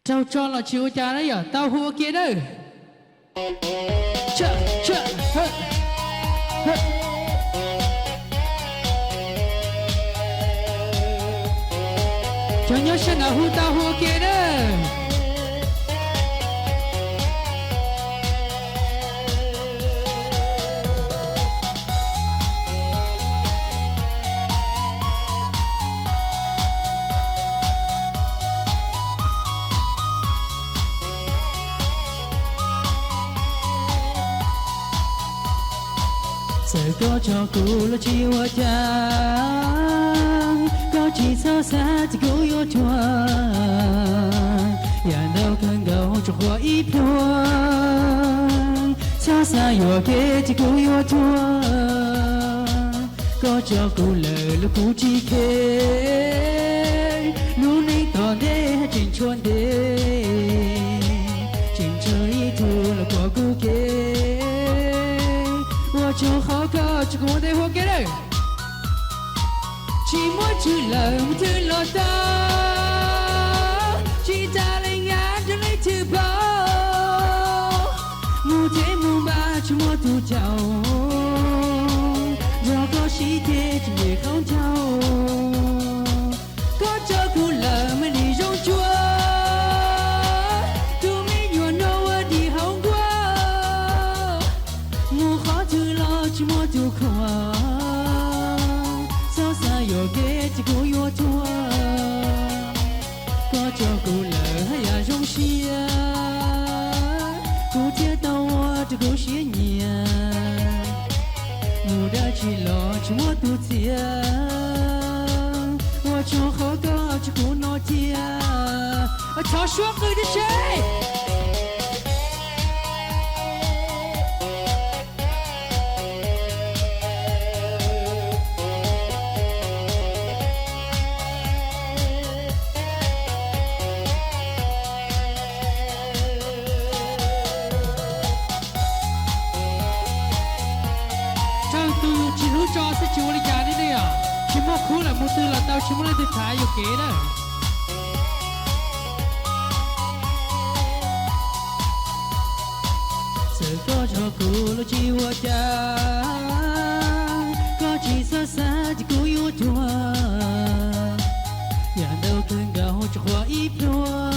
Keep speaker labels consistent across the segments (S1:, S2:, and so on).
S1: Tao cho là chịu cha đấy à, tao hùa kia đây. Chợ, chợ, hơ, hơ. Cho nhớ xem là hùa tao hùa kia đây. Sẽ có cho cô là chiều chàng, có chỉ xa xa thì cô yêu chua, nhà đâu cần gấu cho hoa ít luôn, xa xa yêu kia thì cô yêu chua, có cho cô lời là cô chỉ kê, luôn đi tỏ đê trên chuồn đê, trên trời thu là của cô kê. Cho khó có cho cô đây hoa kia đây. Chỉ muốn chữ lời một thứ lo ta, chỉ ta lấy ngã cho lấy thứ bao. Mù thế mù ba cho mua tu chào, do có sĩ thế chỉ để không chào. Có cho cô lời mới đi rong chua, tu mi nhuận đâu đi hông qua. Mù khó thứ lo chỉ mua tu khoa, sao xa yo ghé chỉ cô yo chua. Có cho cô lỡ hay à rong xia, cô chia tao cho cô xia nhia. Mù đã chỉ lo chỉ mua tu chia,我cho khó có cho cô nói chia. Cho xuống người đi chơi. Chỉ lúc cho sẽ chịu lấy giá đấy đây à. Chỉ một khu là một tư là tao chỉ muốn lấy từ thái vô kế đó. Sự có cho cô là chỉ hoa cha, có chỉ xa xa chỉ cô yêu chua. Nhà đâu cơn gạo cho hoa ít đua,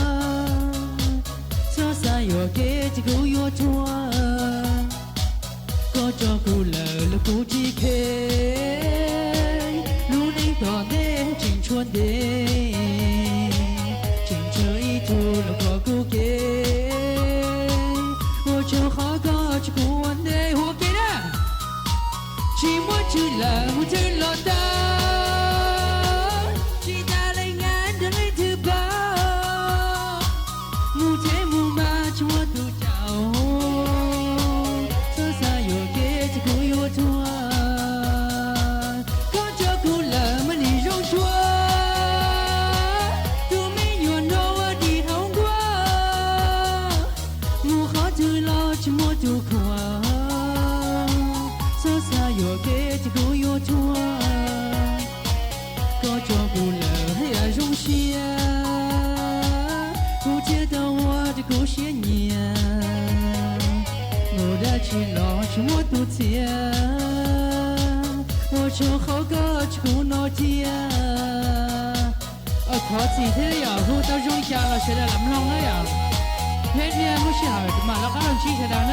S1: xa xa vô kế chỉ cô yêu chua. Có cho cô lỡ là cô chỉ kê, luôn anh tỏ đê trình chuồn đê, trình trời thu là có cô kê. Ôi cho khó có cho cô anh đê hoa kê đó. Chỉ muốn chữ là một thứ lo ta, chỉ ta lấy ngán cho lấy thứ bao. Mù thế mù ma cho mua tu chào, cô yêu chua. Có cho cô lỡ mà đi rong chua, tu mi nhuận đâu đi hông qua. Mù khó thư lo chỉ mua tu khoa, xa xa yo kế thì cô yêu chua. Có cho cô lỡ hay à rong xia, cô chia tao hoa thì cô xia nhia. Ngô đã chỉ lo chỉ muốn tu chia,我就好个就那天，考试的呀，我到中家了，现在那么long了呀，天天我想嘛，那个人去现在呢，